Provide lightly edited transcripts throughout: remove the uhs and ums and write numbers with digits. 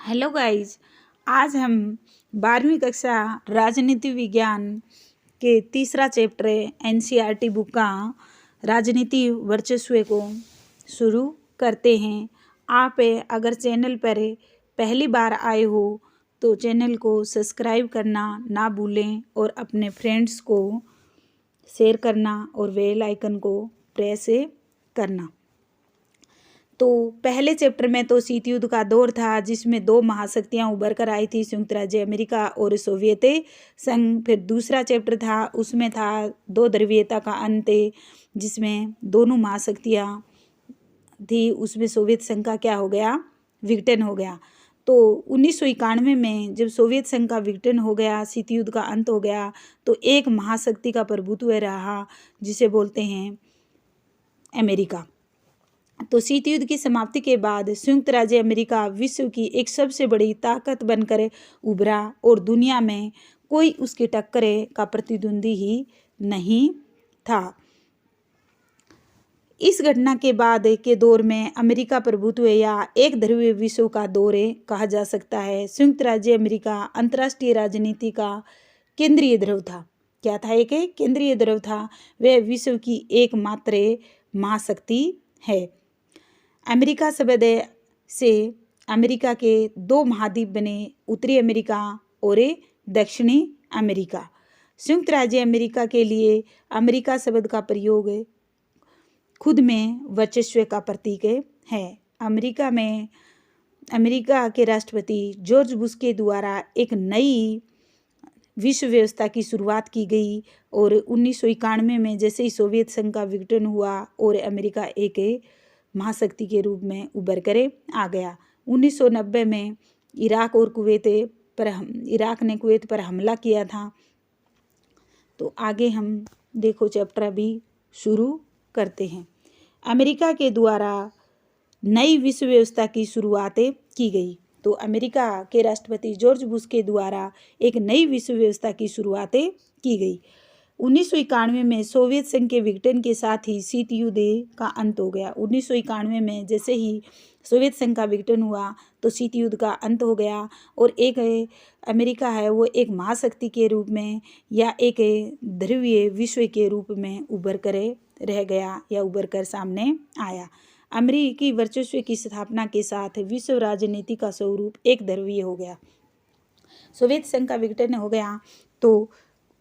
Hello guys. आज हम 12वीं कक्षा राजनीति विज्ञान के तीसरा चैप्टर एनसीईआरटी बुक का राजनीति वर्चस्व को शुरू करते हैं। आप अगर चैनल पर पहली बार आए हो तो चैनल को सब्सक्राइब करना ना भूलें और अपने फ्रेंड्स को शेयर करना और बेल आइकन को प्रेस करना। तो पहले चैप्टर में तो शीत युद्ध का दौर था, जिसमें दो महाशक्तियां उभर कर आई थी, संयुक्त राज्य अमेरिका और सोवियत संघ। फिर दूसरा चैप्टर था, उसमें था दो ध्रुवीयता का अंत, जिसमें दोनों महाशक्तियां थी, उसमें सोवियत संघ का क्या हो गया, विघटन हो गया। तो 1991 में जब सोवियत संघ का विघटन हो गया, शीत युद्ध का अंत हो गया, तो एक महाशक्ति का प्रभुत्व रहा, जिसे बोलते हैं अमेरिका। तो शीत युद्ध की समाप्ति के बाद संयुक्त राज्य अमेरिका विश्व की एक सबसे बड़ी ताकत बनकर उभरा और दुनिया में कोई उसकी टक्कर का प्रतिद्वंदी ही नहीं था। इस घटना के बाद के दौर में अमेरिका प्रभुत्व या एक ध्रुवीय विश्व का दौर कहा जा सकता है। संयुक्त राज्य अमेरिका अंतर्राष्ट्रीय राजनीति का केंद्रीय ध्रुव था। क्या था? एक केंद्रीय ध्रुव था। वह विश्व की एकमात्र महाशक्ति है। अमेरिका शब्द से अमेरिका के दो महाद्वीप बने, उत्तरी अमेरिका और दक्षिणी अमेरिका। संयुक्त राज्य अमेरिका के लिए अमेरिका शब्द का प्रयोग खुद में वर्चस्व का प्रतीक है। अमेरिका के राष्ट्रपति जॉर्ज बुश के द्वारा एक नई विश्व व्यवस्था की शुरुआत की गई और 1991 में जैसे ही सोवियत संघ का विघटन हुआ और अमेरिका एक महाशक्ति के रूप में उभर कर आ गया। 1990 में इराक ने कुवैत पर हमला किया था। तो आगे हम देखो चैप्टर अभी शुरू करते हैं। अमेरिका के द्वारा नई विश्व व्यवस्था की शुरुआत की गई। तो अमेरिका के राष्ट्रपति जॉर्ज बुश के द्वारा एक नई विश्व व्यवस्था की शुरुआत की गई। 1991 में सोवियत संघ के विघटन के साथ ही शीत युद्ध का अंत हो गया। 1991 में जैसे ही सोवियत संघ का विघटन हुआ तो शीत युद्ध का अंत हो गया और एक अमेरिका है वो एक महाशक्ति के रूप में या एक ध्रुवीय विश्व के रूप में उभर कर रह गया या उभर कर सामने आया। अमेरिकी वर्चस्व की स्थापना के साथ विश्व राजनीति का स्वरूप एक ध्रुवीय हो गया। सोवियत संघ का विघटन हो गया तो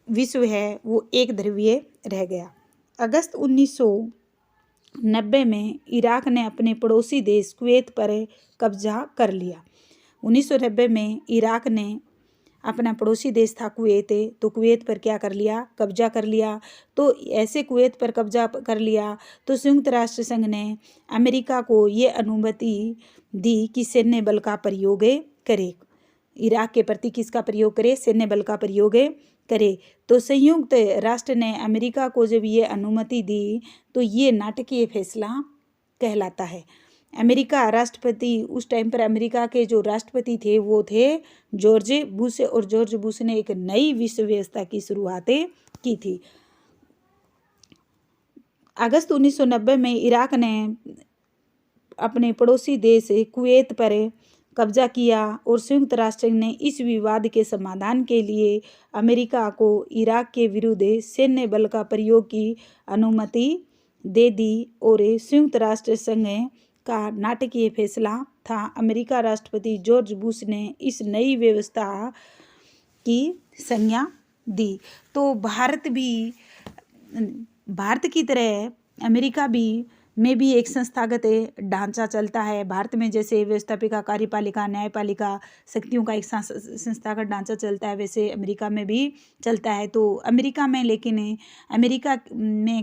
विश्व है वो एक ध्रुवीय रह गया। अगस्त 1990 में इराक ने अपने पड़ोसी देश कुवैत पर कब्जा कर लिया। 1990 में इराक ने अपना पड़ोसी देश था कुवैत, तो कुवैत पर क्या कर लिया, कब्जा कर लिया। तो ऐसे कुवैत पर कब्जा कर लिया तो संयुक्त राष्ट्र संघ ने अमेरिका को ये अनुमति दी कि सैन्य बल का प्रयोग करे। इराक के प्रति किसका प्रयोग करे? सैन्य बल का प्रयोग करे। तो संयुक्त राष्ट्र ने अमेरिका को जब ये अनुमति दी तो ये नाटकीय फैसला कहलाता है। अमेरिका राष्ट्रपति उस टाइम पर अमेरिका के जो राष्ट्रपति थे वो थे जॉर्ज बुश और जॉर्ज बुश ने एक नई विश्व व्यवस्था की शुरुआत की थी। अगस्त 1990 में इराक ने अपने पड़ोसी देश कुवैत पर कब्जा किया और संयुक्त राष्ट्र ने इस विवाद के समाधान के लिए अमेरिका को इराक के विरुद्ध सैन्य बल का प्रयोग की अनुमति दे दी और संयुक्त राष्ट्र संघ का नाटकीय फैसला था। अमेरिका राष्ट्रपति जॉर्ज बुश ने इस नई व्यवस्था की संज्ञा दी। तो भारत की तरह अमेरिका में भी एक संस्थागत ढांचा चलता है। भारत में जैसे व्यवस्थापिका, कार्यपालिका, न्यायपालिका शक्तियों का एक संस्थागत ढांचा चलता है, वैसे अमेरिका में भी चलता है। तो अमेरिका में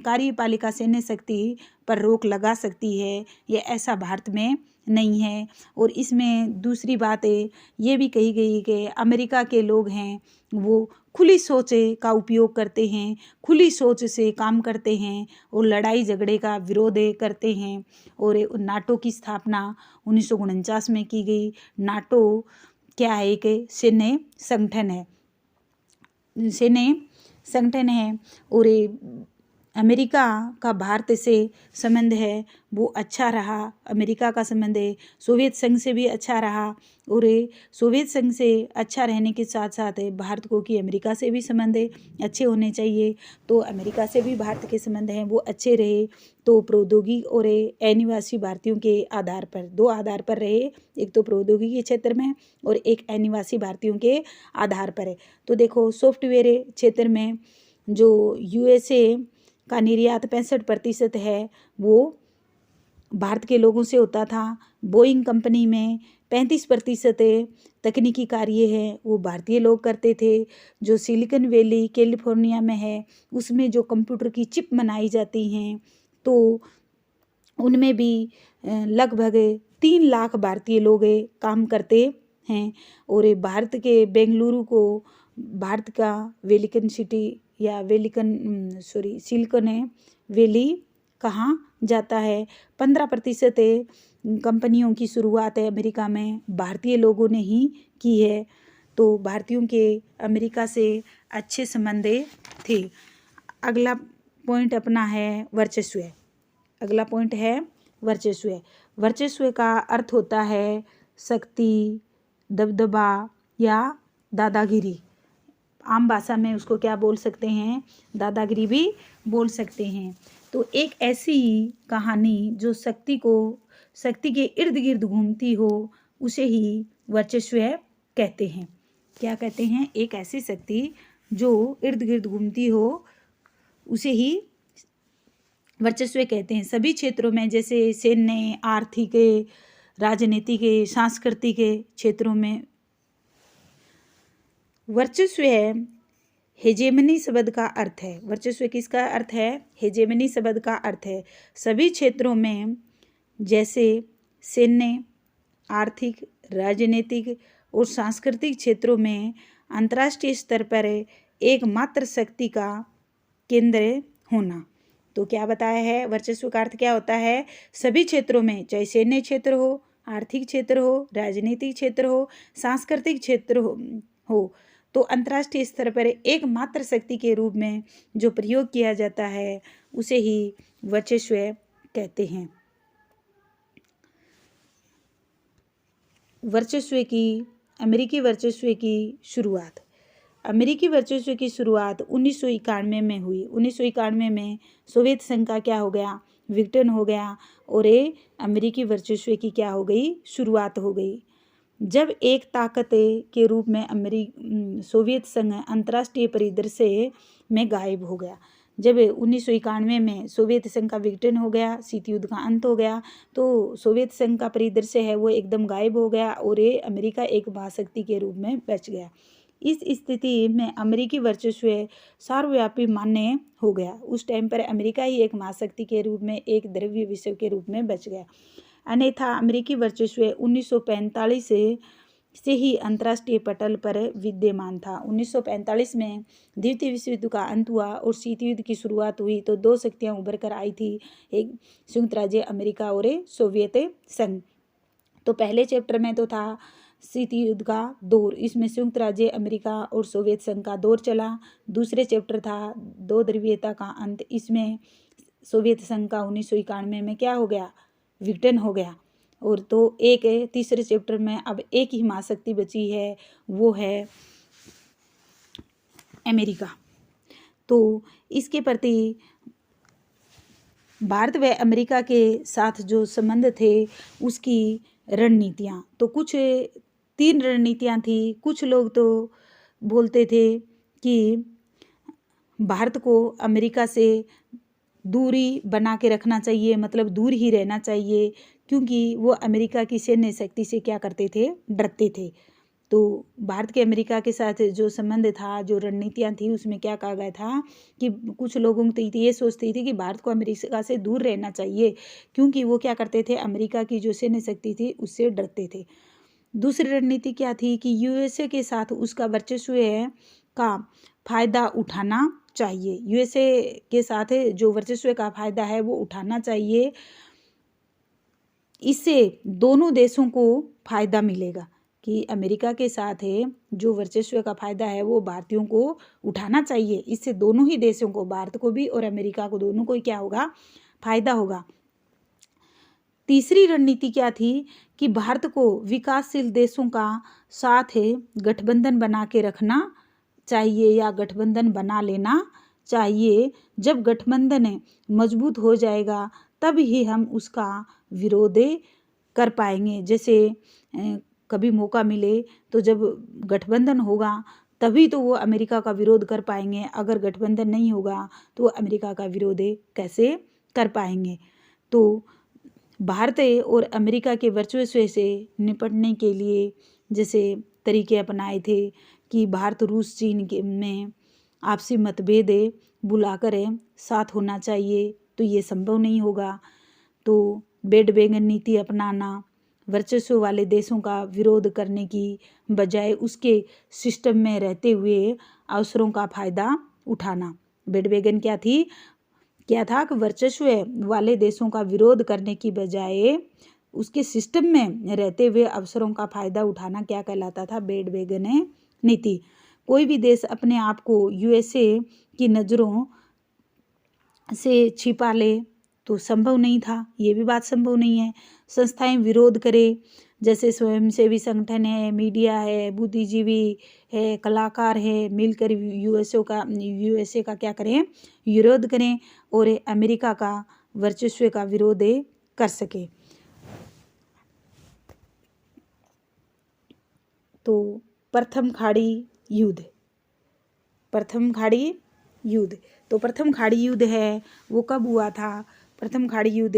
कार्यपालिका सैन्य शक्ति पर रोक लगा सकती है, ये ऐसा भारत में नहीं है। और इसमें दूसरी बात ये भी कही गई कि अमेरिका के लोग हैं वो खुली सोच का उपयोग करते हैं, खुली सोच से काम करते हैं और लड़ाई झगड़े का विरोध करते हैं। और नाटो की स्थापना 1949 में की गई। नाटो क्या है? एक सैन्य संगठन है और अमेरिका का भारत से संबंध है वो अच्छा रहा, अमेरिका का संबंध है सोवियत संघ से भी अच्छा रहा, और सोवियत संघ से अच्छा रहने के साथ साथ भारत को कि अमेरिका से भी संबंध अच्छे होने चाहिए, तो अमेरिका से भी भारत के संबंध हैं वो अच्छे रहे। तो प्रौद्योगिकी और अनिवासी भारतीयों के आधार पर, दो आधार पर रहे, एक तो प्रौद्योगिकी क्षेत्र में और एक अनिवासी भारतीयों के आधार पर है। तो देखो सॉफ्टवेयर क्षेत्र में जो यूएसए का निर्यात 65% है वो भारत के लोगों से होता था। बोइंग कंपनी में 35% तकनीकी कार्य है वो भारतीय लोग करते थे। जो सिलिकॉन वैली कैलिफोर्निया में है उसमें जो कंप्यूटर की चिप बनाई जाती हैं तो उनमें भी लगभग 3 लाख भारतीय लोग काम करते हैं। और भारत के बेंगलुरु को भारत का वेलिकन सिटी या सिलिकॉन वैली कहा जाता है। 15% कंपनियों की शुरुआत है अमेरिका में भारतीय लोगों ने ही की है। तो भारतीयों के अमेरिका से अच्छे संबंध थे। अगला पॉइंट अपना है वर्चस्व। अगला पॉइंट है वर्चस्व। वर्चस्व का अर्थ होता है शक्ति, दबदबा या दादागिरी। आम भाषा में उसको क्या बोल सकते हैं, दादागिरी भी बोल सकते हैं। तो एक ऐसी कहानी जो शक्ति के इर्द गिर्द घूमती हो उसे ही वर्चस्व कहते हैं। क्या कहते हैं? एक ऐसी शक्ति जो इर्द गिर्द घूमती हो उसे ही वर्चस्व कहते हैं। सभी क्षेत्रों में जैसे सैन्य, आर्थिक, राजनीतिक, सांस्कृतिक क्षेत्रों में वर्चस्व है। हेजेमनी शब्द का अर्थ है, वर्चस्व किसका अर्थ है? हेजेमनी शब्द का अर्थ है सभी क्षेत्रों में जैसे सैन्य, आर्थिक, राजनीतिक और सांस्कृतिक क्षेत्रों में अंतर्राष्ट्रीय स्तर पर एकमात्र शक्ति का केंद्र होना। तो क्या बताया है? वर्चस्व का अर्थ क्या होता है? सभी क्षेत्रों में, चाहे सैन्य क्षेत्र हो, आर्थिक क्षेत्र हो, राजनीतिक क्षेत्र हो, सांस्कृतिक क्षेत्र हो तो अंतर्राष्ट्रीय स्तर पर एकमात्र शक्ति के रूप में जो प्रयोग किया जाता है उसे ही वर्चस्व कहते हैं। अमेरिकी वर्चस्व की शुरुआत। अमेरिकी वर्चस्व की शुरुआत 1991 में हुई। 1991 में सोवियत संघ का क्या हो गया? विघटन हो गया और अमेरिकी वर्चस्व की क्या हो गई? शुरुआत हो गई। जब एक ताकत के रूप में सोवियत संघ अंतर्राष्ट्रीय परिदृश्य में गायब हो गया। जब 1991 में सोवियत संघ का विघटन हो गया, शीत युद्ध का अंत हो गया, तो सोवियत संघ का परिदृश्य है वो एकदम गायब हो गया और ये अमेरिका एक महाशक्ति के रूप में बच गया। इस स्थिति में अमेरिकी वर्चस्व सर्वव्यापी मान्य हो गया। उस टाइम पर अमेरिका ही एक महाशक्ति के रूप में, एक द्रव्य विश्व के रूप में बच गया। अन्यथा अमेरिकी वर्चस्व 1945 से ही अंतर्राष्ट्रीय पटल पर विद्यमान था। 1945 में द्वितीय विश्व युद्ध का अंत हुआ और शीत युद्ध की शुरुआत हुई तो दो शक्तियां उभर कर आई थी, एक संयुक्त राज्य अमेरिका और सोवियत संघ। तो पहले चैप्टर में तो था शीत युद्ध का दौर, इसमें संयुक्त राज्य अमेरिका और सोवियत संघ का दौर चला। दूसरे चैप्टर था दो ध्रुवीयता का अंत, इसमें सोवियत संघ का 1991 में क्या हो गया? विघटन हो गया। और तो एक तीसरे चैप्टर में अब एक ही महाशक्ति बची है, वो है अमेरिका। तो इसके प्रति भारत व अमेरिका के साथ जो संबंध थे उसकी रणनीतियाँ, तो कुछ 3 रणनीतियाँ थी। कुछ लोग तो बोलते थे कि भारत को अमेरिका से दूरी बना के रखना चाहिए, मतलब दूर ही रहना चाहिए, क्योंकि वो अमेरिका की सैन्य शक्ति से क्या करते थे? डरते थे। तो भारत के अमेरिका के साथ जो संबंध था, जो रणनीतियाँ थी, उसमें क्या कहा गया था कि कुछ लोगों की ये सोचती थी कि भारत को अमेरिका से दूर रहना चाहिए, क्योंकि वो क्या करते थे? अमेरिका की जो सैन्य शक्ति थी उससे डरते थे। दूसरी रणनीति क्या थी कि यूएसए के साथ उसका वर्चस्व है का फायदा उठाना चाहिए। यूएसए के साथ जो वर्चस्व का फायदा है वो उठाना चाहिए, इससे दोनों देशों को फायदा मिलेगा। कि अमेरिका के साथ है जो वर्चस्व का फायदा है वो भारतीयों को उठाना चाहिए। इससे दोनों ही देशों को, भारत को भी और अमेरिका को, दोनों को ही क्या होगा, फायदा होगा। तीसरी रणनीति क्या थी कि भारत को विकासशील देशों का साथ है गठबंधन बना के रखना चाहिए या गठबंधन बना लेना चाहिए। जब गठबंधन मजबूत हो जाएगा तब ही हम उसका विरोध कर पाएंगे। जैसे कभी मौका मिले तो जब गठबंधन होगा तभी तो वो अमेरिका का विरोध कर पाएंगे, अगर गठबंधन नहीं होगा तो अमेरिका का विरोध कैसे कर पाएंगे। तो भारत और अमेरिका के वर्चस्व से निपटने के लिए जैसे तरीके अपनाए थे कि भारत रूस चीन के में आपसी मतभेद बुलाकर साथ होना चाहिए, तो ये संभव नहीं होगा। तो बैंडवैगन नीति अपनाना, वर्चस्व वाले देशों का विरोध करने की बजाय उसके सिस्टम में रहते हुए अवसरों का फायदा उठाना। बैंडवैगन क्या था कि वर्चस्व वाले देशों का विरोध करने की बजाय उसके सिस्टम में रहते हुए अवसरों का फायदा उठाना क्या कहलाता था, बैंडवैगन नीति। कोई भी देश अपने आप को यूएसए की नज़रों से छिपा ले तो संभव नहीं था, ये भी बात संभव नहीं है। संस्थाएं विरोध करे, जैसे स्वयंसेवी संगठन है, मीडिया है, बुद्धिजीवी है, कलाकार है, मिलकर यूएसए का क्या करें, विरोध करें और अमेरिका का वर्चस्व का विरोध कर सके। तो प्रथम खाड़ी युद्ध, तो प्रथम खाड़ी युद्ध है वो कब हुआ था? प्रथम खाड़ी युद्ध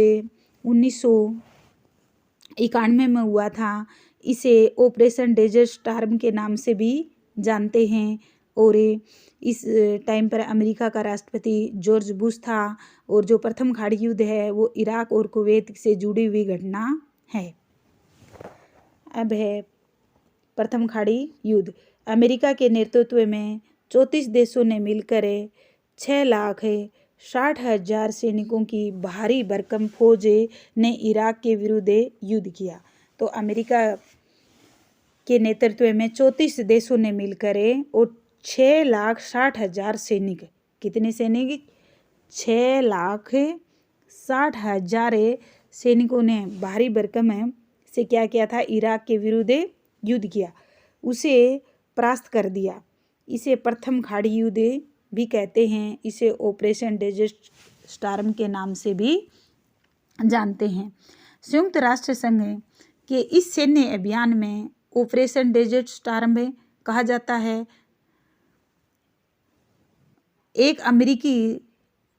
1991 में हुआ था। इसे ऑपरेशन डेजर्ट स्टार्म के नाम से भी जानते हैं। और इस टाइम पर अमेरिका का राष्ट्रपति जॉर्ज बुश था। और जो प्रथम खाड़ी युद्ध है वो इराक और कुवैत से जुड़ी हुई घटना है। अब है प्रथम खाड़ी युद्ध। अमेरिका के नेतृत्व में 34 देशों ने मिलकर 6,60,000 सैनिकों की भारी भरकम फौज ने इराक के विरुद्ध युद्ध किया। तो अमेरिका के नेतृत्व में 34 देशों ने मिलकर और 6,60,000 सैनिक, कितने सैनिक? 6,60,000 सैनिकों ने भारी भरकम से क्या किया था? इराक के विरुद्ध युद्ध किया, उसे परास्त कर दिया। इसे प्रथम खाड़ी युद्ध भी कहते हैं। इसे ऑपरेशन डेजर्ट स्टार्म के नाम से भी जानते हैं। संयुक्त राष्ट्र संघ के इस सैन्य अभियान में ऑपरेशन डेजर्ट स्टार्म कहा जाता है।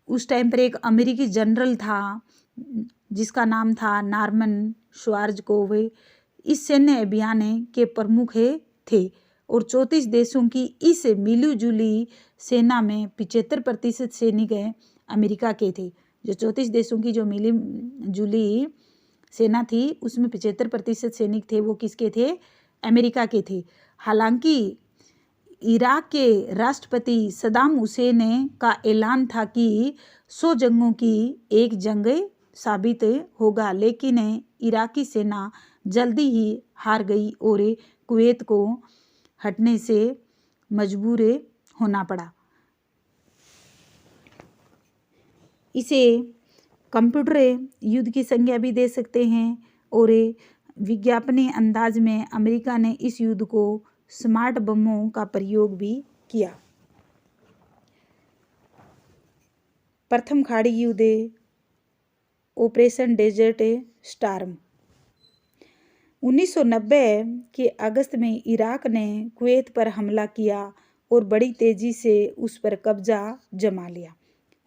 उस टाइम पर एक अमेरिकी जनरल था जिसका नाम था नॉर्मन श्वार्ज़कोव। इस सैन्य अभियान के प्रमुख थे और 34 देशों की इस मिलीजुली सेना में 75% सैनिक अमेरिका के थे। जो 34 देशों की जो मिलीजुली सेना थी उसमें 75% सैनिक थे, वो किसके थे? अमेरिका के थे। हालांकि इराक के राष्ट्रपति सद्दाम हुसैन का ऐलान था कि 100 जंगों की एक जंग साबित होगा, लेकिन इराकी सेना जल्दी ही हार गई और कुवैत को हटने से मजबूर होना पड़ा। इसे कंप्यूटर युद्ध की संज्ञा भी दे सकते हैं। और विज्ञापनी अंदाज में अमेरिका ने इस युद्ध को स्मार्ट बमों का प्रयोग भी किया। प्रथम खाड़ी युद्ध, ऑपरेशन डेजर्ट स्टार्म। 1990 के अगस्त में इराक ने कुवैत पर हमला किया और बड़ी तेजी से उस पर कब्जा जमा लिया।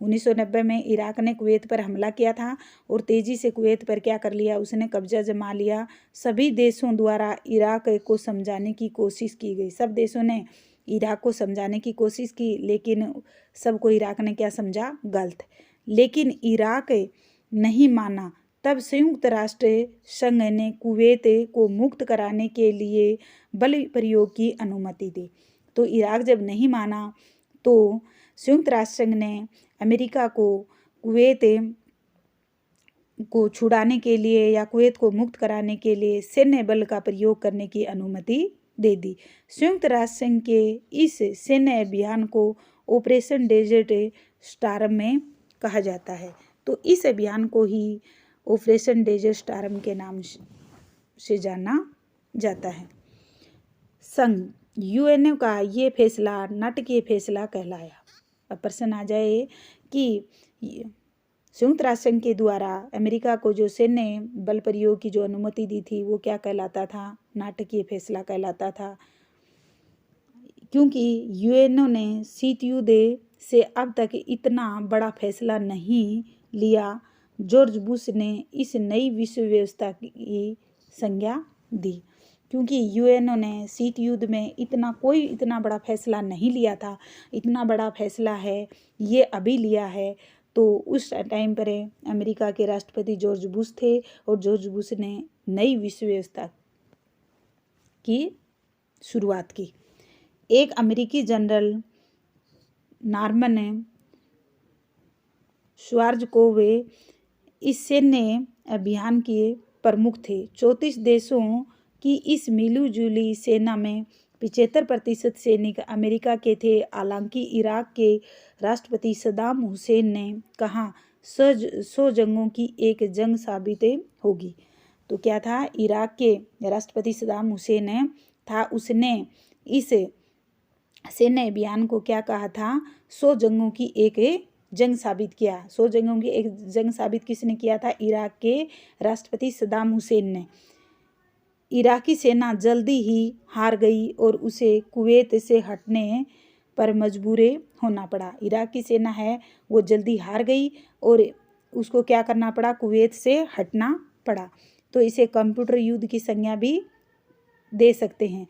1990 में इराक ने कुवैत पर हमला किया था और तेजी से कुवैत पर क्या कर लिया? उसने कब्जा जमा लिया। सभी देशों द्वारा इराक को समझाने की कोशिश की गई। सब देशों ने इराक को समझाने की कोशिश की, लेकिन सबको इराक ने क्या समझा? गलत। लेकिन इराक नहीं माना। तब संयुक्त राष्ट्र संघ ने कुवैत को मुक्त कराने के लिए बल प्रयोग की अनुमति दी। तो इराक जब नहीं माना तो संयुक्त राष्ट्र संघ ने अमेरिका को कुवैत को छुड़ाने के लिए या कुवैत को मुक्त कराने के लिए सैन्य बल का प्रयोग करने की अनुमति दे दी। संयुक्त राष्ट्र संघ के इस सैन्य अभियान को ऑपरेशन डेजर्ट स्टार्म में कहा जाता है। तो इस अभियान को ही ऑपरेशन डेजर्ट स्टार्म के नाम से जाना जाता है। संघ यूएनओ का ये फैसला नाटकीय फैसला कहलाया। अब प्रश्न आ जाए कि संयुक्त राष्ट्र संघ के द्वारा अमेरिका को जो सैन्य बल प्रयोग की जो अनुमति दी थी वो क्या कहलाता था? नाटकीय फैसला कहलाता था, क्योंकि यूएनओ ने शीत युद्ध से अब तक इतना बड़ा फैसला नहीं लिया। जॉर्ज बुश ने इस नई विश्व व्यवस्था की संज्ञा दी, क्योंकि यूएनओ ने शीत युद्ध में इतना बड़ा फैसला नहीं लिया था। इतना बड़ा फैसला है ये अभी लिया है। तो उस टाइम पर अमेरिका के राष्ट्रपति जॉर्ज बुश थे और जॉर्ज बुश ने नई विश्व व्यवस्था की शुरुआत की। एक अमेरिकी जनरल नॉर्मन श्वार्ज़कोव इस सैन्य अभियान के प्रमुख थे। 34 देशों की इस मिलीजुली सेना में 75% सैनिक अमेरिका के थे। हालांकि इराक के राष्ट्रपति सद्दाम हुसैन ने कहा 100 जंगों की एक जंग साबित होगी। तो क्या था? इराक के राष्ट्रपति सद्दाम हुसैन था, उसने इस सैन्य अभियान को क्या कहा था? 100 जंगों की एक जंग साबित किया। 100 जंगों की एक जंग साबित किसने किया था? इराक के राष्ट्रपति सद्दाम हुसैन ने। इराकी सेना जल्दी ही हार गई और उसे कुवैत से हटने पर मजबूर होना पड़ा। इराक की सेना है वो जल्दी हार गई और उसको क्या करना पड़ा? कुवैत से हटना पड़ा। तो इसे कंप्यूटर युद्ध की संज्ञा भी दे सकते हैं।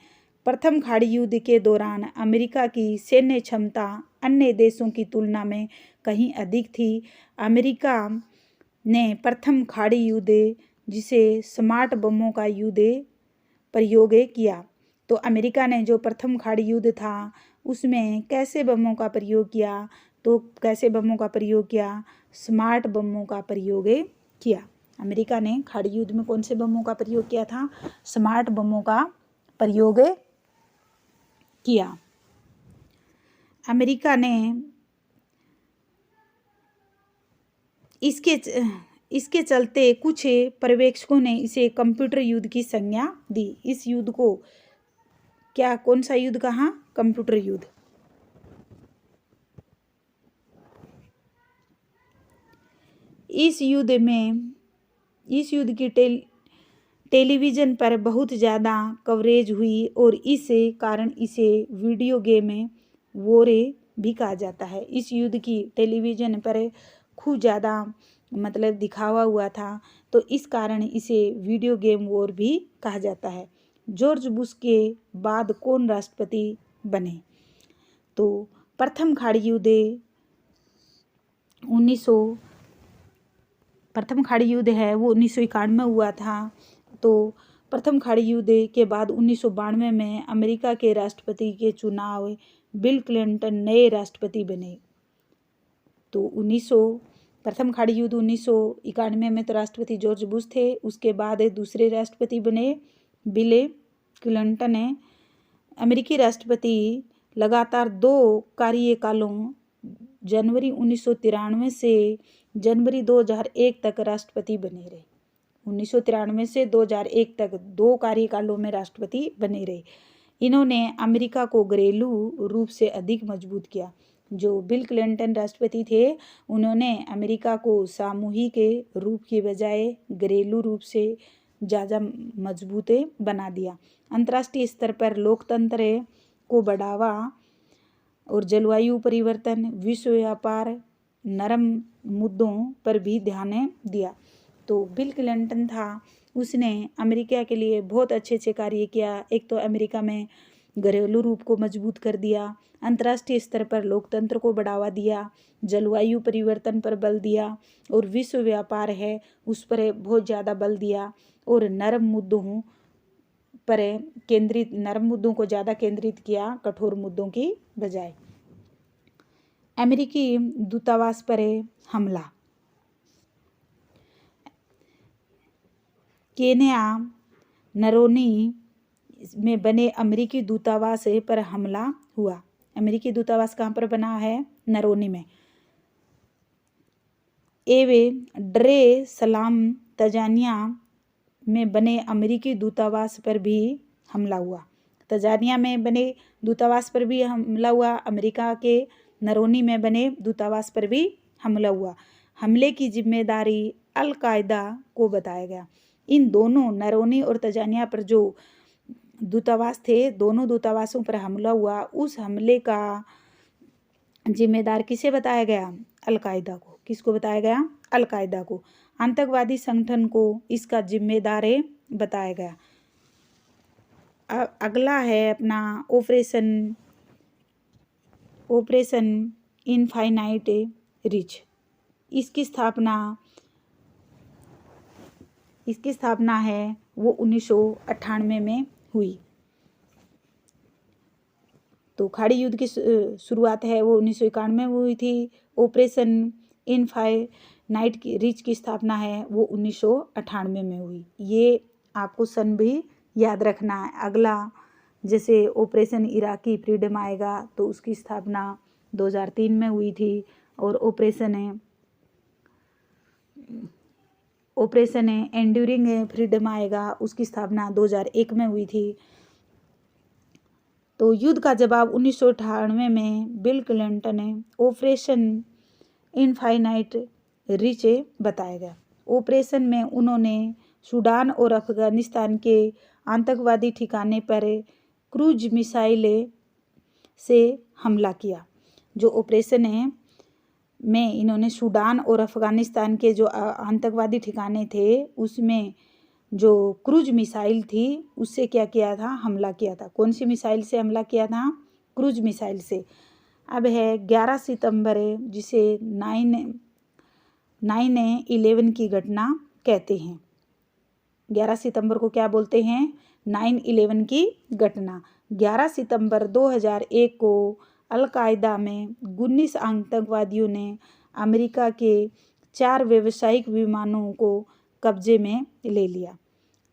प्रथम खाड़ी युद्ध के दौरान अमेरिका की सैन्य क्षमता अन्य देशों की तुलना में कहीं अधिक थी। अमेरिका ने प्रथम खाड़ी युद्ध, जिसे स्मार्ट बमों का युद्ध, प्रयोग किया। तो अमेरिका ने जो प्रथम खाड़ी युद्ध था उसमें कैसे बमों का प्रयोग किया? तो कैसे बमों का प्रयोग किया? स्मार्ट बमों का प्रयोग किया। अमेरिका ने खाड़ी युद्ध में कौन से बमों का प्रयोग किया था? स्मार्ट बमों का प्रयोग किया। अमेरिका ने इसके चलते कुछ पर्यवेक्षकों ने इसे कंप्यूटर युद्ध की संज्ञा दी। इस युद्ध को कौन सा युद्ध कहा? कंप्यूटर युद्ध। इस युद्ध की टेलीविज़न पर बहुत ज़्यादा कवरेज हुई और इस कारण इसे वीडियो गेम वॉर भी कहा जाता है। इस युद्ध की टेलीविज़न पर खूब ज़्यादा दिखावा हुआ था, तो इस कारण इसे वीडियो गेम वॉर भी कहा जाता है। जॉर्ज बुश के बाद कौन राष्ट्रपति बने? तो प्रथम खाड़ी युद्ध प्रथम खाड़ी युद्ध है वो 1991 में हुआ था। तो प्रथम खाड़ी युद्ध के बाद 1992 में अमेरिका के राष्ट्रपति के चुनाव बिल क्लिंटन नए राष्ट्रपति बने। तो प्रथम खाड़ी युद्ध 1991 में तो राष्ट्रपति जॉर्ज बुश थे। उसके बाद दूसरे राष्ट्रपति बने बिल क्लिंटन। अमेरिकी राष्ट्रपति लगातार 2 कार्यकालों जनवरी 1993 से जनवरी 2001 तक राष्ट्रपति बने रहे। 1993 से 2001 तक 2 कार्यकालों में राष्ट्रपति बने रहे। इन्होंने अमेरिका को घरेलू रूप से अधिक मजबूत किया। जो बिल क्लिंटन राष्ट्रपति थे उन्होंने अमेरिका को सामूहिक रूप के बजाय घरेलू रूप से ज़्यादा मजबूत बना दिया। अंतर्राष्ट्रीय स्तर पर लोकतंत्र को बढ़ावा और जलवायु परिवर्तन, विश्व व्यापार, नरम मुद्दों पर भी ध्यान दिया। तो बिल क्लिंटन था, उसने अमेरिका के लिए बहुत अच्छे कार्य किया। एक तो अमेरिका में घरेलू रूप को मजबूत कर दिया, अंतर्राष्ट्रीय स्तर पर लोकतंत्र को बढ़ावा दिया, जलवायु परिवर्तन पर बल दिया और विश्व व्यापार है उस पर बहुत ज़्यादा बल दिया और नरम मुद्दों को ज़्यादा केंद्रित किया कठोर मुद्दों की बजाय। अमेरिकी दूतावास पर हमला। केन्या नरोनी में बने अमेरिकी दूतावास पर हमला हुआ। अमेरिकी दूतावास कहाँ पर बना है? नरोनी में। एवे डरे सलाम तंजानिया में बने अमेरिकी दूतावास पर भी हमला हुआ। तंजानिया में बने दूतावास पर भी हमला हुआ। अमेरिका के नरोनी में बने दूतावास पर भी हमला हुआ। हमले की जिम्मेदारी अल कायदा को बताया गया। इन दोनों नरोनी और तंजानिया पर जो दूतावास थे, दोनों दूतावासों पर हमला हुआ, उस हमले का जिम्मेदार किसे बताया गया? अल कायदा को। किसको बताया गया? अल कायदा को। आतंकवादी संगठन को इसका जिम्मेदार बताया गया। अगला है अपना ऑपरेशन इनफाइनाइट रिच। इसकी स्थापना है वो 1998 में हुई। तो खाड़ी युद्ध की शुरुआत है वो 1991 में हुई थी। ऑपरेशन इनफाइनाइट रिच की स्थापना है वो 1998 में हुई। ये आपको सन भी याद रखना है। अगला जैसे ऑपरेशन इराकी फ्रीडम आएगा तो उसकी स्थापना 2003 में हुई थी। और ऑपरेशन एंड्यूरिंग फ्रीडम आएगा, उसकी स्थापना 2001 में हुई थी। तो युद्ध का जवाब 1998 में bill Clinton operation infinite rich बताया गया। ऑपरेशन में उन्होंने सूडान और अफगानिस्तान के आतंकवादी ठिकाने पर क्रूज मिसाइल से हमला किया। जो ऑपरेशन है में इन्होंने सूडान और अफगानिस्तान के जो आतंकवादी ठिकाने थे उसमें जो क्रूज मिसाइल थी उससे क्या किया था? हमला किया था। कौन सी मिसाइल से हमला किया था? क्रूज मिसाइल से। अब है 11 सितंबर जिसे 9/11 की घटना कहते हैं। 11 सितंबर को क्या बोलते हैं? 9/11 की घटना। 11 सितंबर 2001 को अल कायदा में 19 आतंकवादियों ने अमेरिका के 4 व्यावसायिक विमानों को कब्जे में ले लिया।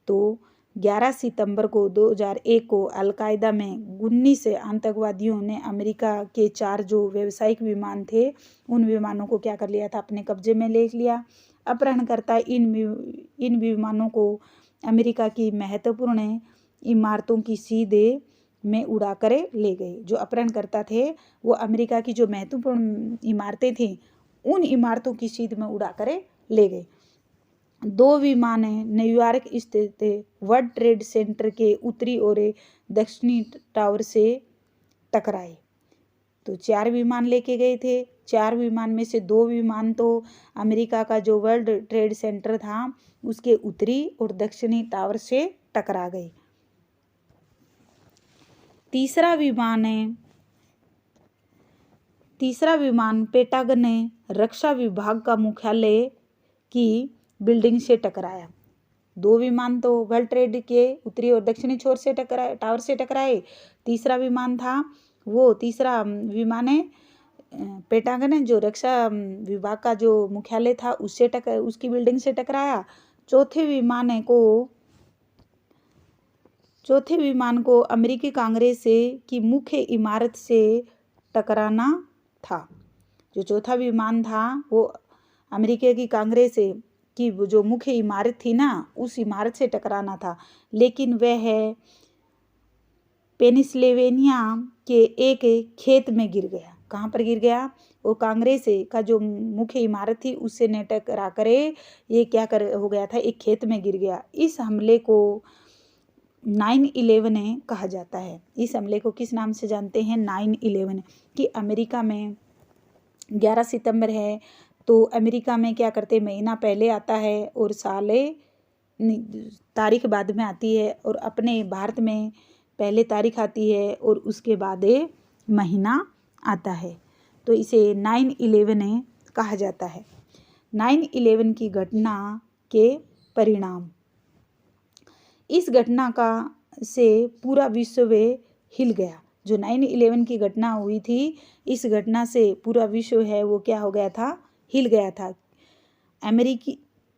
तो 11 सितंबर को 2001 को अल कायदा में 19 आतंकवादियों ने अमेरिका के 4 जो व्यावसायिक विमान थे उन विमानों को क्या कर लिया था? अपने कब्जे में ले लिया। अपहरणकर्ता इन विमानों को अमेरिका की महत्वपूर्ण इमारतों की सीधे में उड़ा कर ले गए। जो अपहरणकर्ता थे वो अमेरिका की जो महत्वपूर्ण इमारतें थीं उन इमारतों की सीध में उड़ा कर ले गए। 2 विमान न्यूयॉर्क स्थित वर्ल्ड ट्रेड सेंटर के उत्तरी और दक्षिणी टावर से टकराए। तो 4 विमान लेके गए थे। 4 विमान में से 2 विमान तो अमेरिका का जो वर्ल्ड ट्रेड सेंटर था उसके उत्तरी और दक्षिणी टावर से टकरा गए। तीसरा विमान पेंटागन रक्षा विभाग का मुख्यालय की बिल्डिंग से टकराया। 2 विमान तो वर्ल्ड ट्रेड के उत्तरी और दक्षिणी छोर से टावर से टकराए। तीसरा विमान है पेंटागन जो रक्षा विभाग का जो मुख्यालय था उसकी बिल्डिंग से टकराया। चौथे विमान को अमेरिकी कांग्रेस की मुख्य इमारत से टकराना था। जो चौथा विमान था वो अमेरिका की कांग्रेस की जो मुख्य इमारत थी ना उस इमारत से टकराना था, लेकिन वह पेनिसिल्वेनिया के एक खेत में गिर गया। कहाँ पर गिर गया? वो कांग्रेस का जो मुख्य इमारत थी उससे न टकरा करे ये हो गया था, एक खेत में गिर गया। इस हमले को 9/11 कहा जाता है। इस हमले को किस नाम से जानते हैं? 9/11। कि अमेरिका में 11 सितंबर है तो अमेरिका में क्या करते, महीना पहले आता है और तारीख बाद में आती है, और अपने भारत में पहले तारीख आती है और उसके बाद महीना आता है, तो इसे 9/11 कहा जाता है। 9/11 की घटना के परिणाम। इस घटना से पूरा विश्व हिल गया। जो 9/11 की घटना हुई थी इस घटना से पूरा विश्व है वो क्या हो गया था? हिल गया था।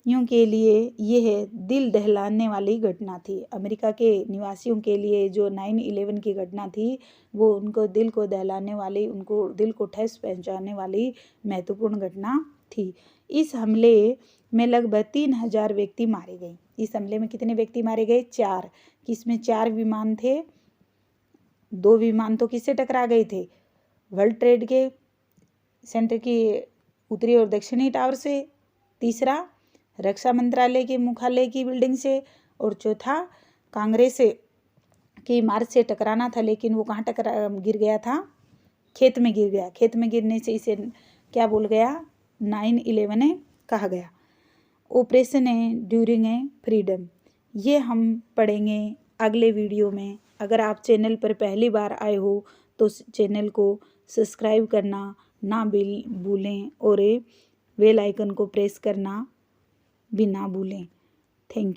के लिए यह दिल दहलाने वाली घटना थी। अमेरिका के निवासियों के लिए जो 9/11 की घटना थी वो उनको दिल को दहलाने वाली, उनको दिल को ठेस पहुंचाने वाली महत्वपूर्ण घटना थी। इस हमले में लगभग 3000 व्यक्ति मारे गए। इस हमले में कितने व्यक्ति मारे गए? 4। किसमें 4 विमान थे? 2 विमान तो किससे टकरा गए थे? वर्ल्ड ट्रेड के सेंटर की उत्तरी और दक्षिणी टावर से, तीसरा रक्षा मंत्रालय के मुख्यालय की बिल्डिंग से, और चौथा कांग्रेस की इमारत से टकराना था, लेकिन वो कहाँ गिर गया था? खेत में गिर गया। खेत में गिरने से इसे क्या बोल गया? 9/11 कहा गया। ऑपरेशन ड्यूरिंग ए फ्रीडम, ये हम पढ़ेंगे अगले वीडियो में। अगर आप चैनल पर पहली बार आए हो तो चैनल को सब्सक्राइब करना ना भूलें और बेल आइकन को प्रेस करना भी ना भूलें। Thank you.